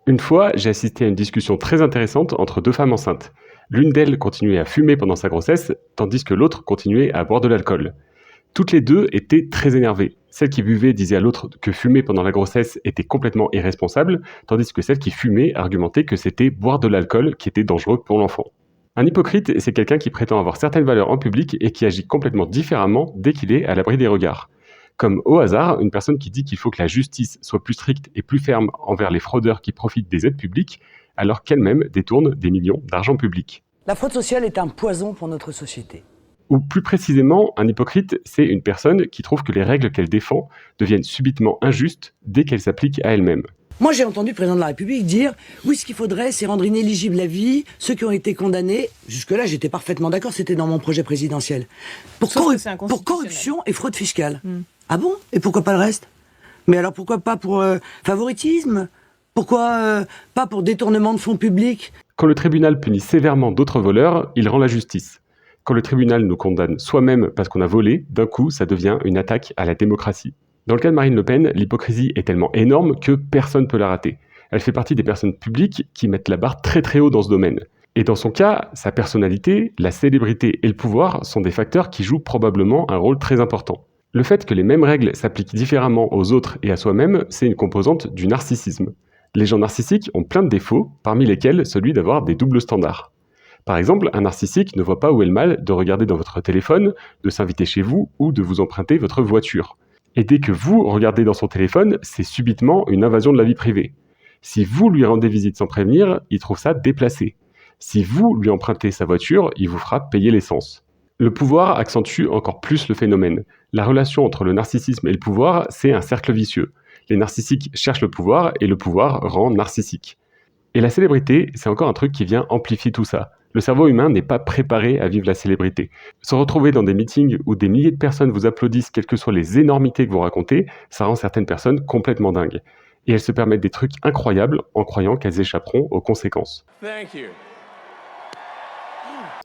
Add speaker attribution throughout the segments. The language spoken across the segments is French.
Speaker 1: Une fois, j'ai assisté à une discussion très intéressante entre deux femmes enceintes. L'une d'elles continuait à fumer pendant sa grossesse, tandis que l'autre continuait à boire de l'alcool. Toutes les deux étaient très énervées. Celle qui buvait disait à l'autre que fumer pendant la grossesse était complètement irresponsable, tandis que celle qui fumait argumentait que c'était boire de l'alcool qui était dangereux pour l'enfant. Un hypocrite, c'est quelqu'un qui prétend avoir certaines valeurs en public et qui agit complètement différemment dès qu'il est à l'abri des regards. Comme au hasard, une personne qui dit qu'il faut que la justice soit plus stricte et plus ferme envers les fraudeurs qui profitent des aides publiques, alors qu'elle-même détourne des millions d'argent public.
Speaker 2: La fraude sociale est un poison pour notre société.
Speaker 1: Ou plus précisément, un hypocrite, c'est une personne qui trouve que les règles qu'elle défend deviennent subitement injustes dès qu'elles s'appliquent à elle-même.
Speaker 2: Moi, j'ai entendu le président de la République dire « Oui, ce qu'il faudrait, c'est rendre inéligible la vie, ceux qui ont été condamnés. » Jusque-là, j'étais parfaitement d'accord, c'était dans mon projet présidentiel. Pour corruption et fraude fiscale. Ah bon? Et pourquoi pas le reste? Mais alors pourquoi pas pour favoritisme? Pourquoi pas pour détournement de fonds publics?
Speaker 1: Quand le tribunal punit sévèrement d'autres voleurs, il rend la justice. Quand le tribunal nous condamne soi-même parce qu'on a volé, d'un coup, ça devient une attaque à la démocratie. Dans le cas de Marine Le Pen, l'hypocrisie est tellement énorme que personne ne peut la rater. Elle fait partie des personnes publiques qui mettent la barre très très haut dans ce domaine. Et dans son cas, sa personnalité, la célébrité et le pouvoir sont des facteurs qui jouent probablement un rôle très important. Le fait que les mêmes règles s'appliquent différemment aux autres et à soi-même, c'est une composante du narcissisme. Les gens narcissiques ont plein de défauts, parmi lesquels celui d'avoir des doubles standards. Par exemple, un narcissique ne voit pas où est le mal de regarder dans votre téléphone, de s'inviter chez vous ou de vous emprunter votre voiture. Et dès que vous regardez dans son téléphone, c'est subitement une invasion de la vie privée. Si vous lui rendez visite sans prévenir, il trouve ça déplacé. Si vous lui empruntez sa voiture, il vous fera payer l'essence. Le pouvoir accentue encore plus le phénomène. La relation entre le narcissisme et le pouvoir, c'est un cercle vicieux. Les narcissiques cherchent le pouvoir et le pouvoir rend narcissique. Et la célébrité, c'est encore un truc qui vient amplifier tout ça. Le cerveau humain n'est pas préparé à vivre la célébrité. Se retrouver dans des meetings où des milliers de personnes vous applaudissent, quelles que soient les énormités que vous racontez, ça rend certaines personnes complètement dingues. Et elles se permettent des trucs incroyables en croyant qu'elles échapperont aux conséquences.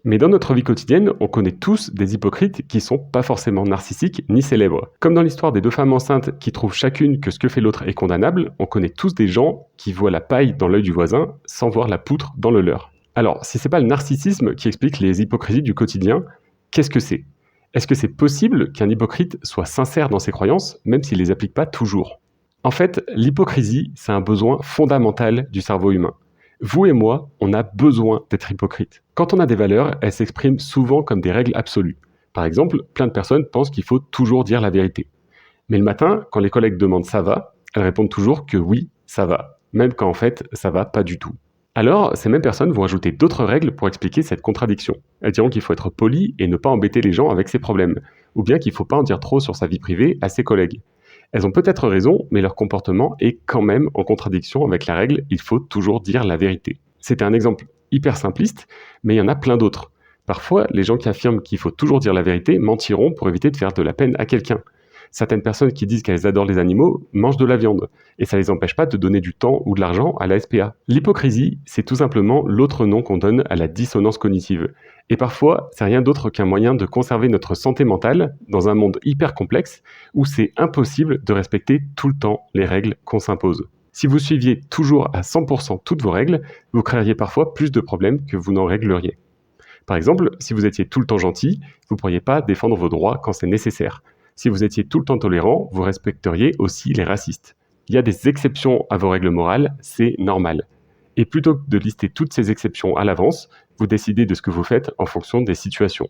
Speaker 1: Mais dans notre vie quotidienne, on connaît tous des hypocrites qui sont pas forcément narcissiques ni célèbres. Comme dans l'histoire des deux femmes enceintes qui trouvent chacune que ce que fait l'autre est condamnable, on connaît tous des gens qui voient la paille dans l'œil du voisin sans voir la poutre dans le leur. Alors, si c'est pas le narcissisme qui explique les hypocrisies du quotidien, qu'est-ce que c'est? Est-ce que c'est possible qu'un hypocrite soit sincère dans ses croyances, même s'il les applique pas toujours? En fait, l'hypocrisie, c'est un besoin fondamental du cerveau humain. Vous et moi, on a besoin d'être hypocrite. Quand on a des valeurs, elles s'expriment souvent comme des règles absolues. Par exemple, plein de personnes pensent qu'il faut toujours dire la vérité. Mais le matin, quand les collègues demandent « ça va ?», elles répondent toujours que oui, ça va, même quand en fait, ça va pas du tout. Alors, ces mêmes personnes vont ajouter d'autres règles pour expliquer cette contradiction. Elles diront qu'il faut être poli et ne pas embêter les gens avec ses problèmes, ou bien qu'il ne faut pas en dire trop sur sa vie privée à ses collègues. Elles ont peut-être raison, mais leur comportement est quand même en contradiction avec la règle « il faut toujours dire la vérité ». C'était un exemple hyper simpliste, mais il y en a plein d'autres. Parfois, les gens qui affirment qu'il faut toujours dire la vérité mentiront pour éviter de faire de la peine à quelqu'un. Certaines personnes qui disent qu'elles adorent les animaux mangent de la viande, et ça ne les empêche pas de donner du temps ou de l'argent à la SPA. L'hypocrisie, c'est tout simplement l'autre nom qu'on donne à la dissonance cognitive. Et parfois, c'est rien d'autre qu'un moyen de conserver notre santé mentale dans un monde hyper complexe où c'est impossible de respecter tout le temps les règles qu'on s'impose. Si vous suiviez toujours à 100% toutes vos règles, vous créeriez parfois plus de problèmes que vous n'en régleriez. Par exemple, si vous étiez tout le temps gentil, vous ne pourriez pas défendre vos droits quand c'est nécessaire. Si vous étiez tout le temps tolérant, vous respecteriez aussi les racistes. Il y a des exceptions à vos règles morales, c'est normal. Et plutôt que de lister toutes ces exceptions à l'avance, vous décidez de ce que vous faites en fonction des situations.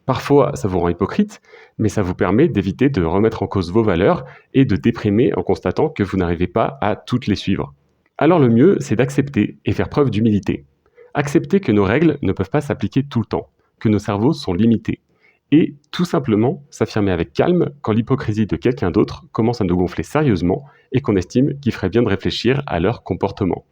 Speaker 1: Parfois, ça vous rend hypocrite, mais ça vous permet d'éviter de remettre en cause vos valeurs et de déprimer en constatant que vous n'arrivez pas à toutes les suivre. Alors le mieux, c'est d'accepter et faire preuve d'humilité. Accepter que nos règles ne peuvent pas s'appliquer tout le temps, que nos cerveaux sont limités. Et tout simplement s'affirmer avec calme quand l'hypocrisie de quelqu'un d'autre commence à nous gonfler sérieusement et qu'on estime qu'il ferait bien de réfléchir à leur comportement.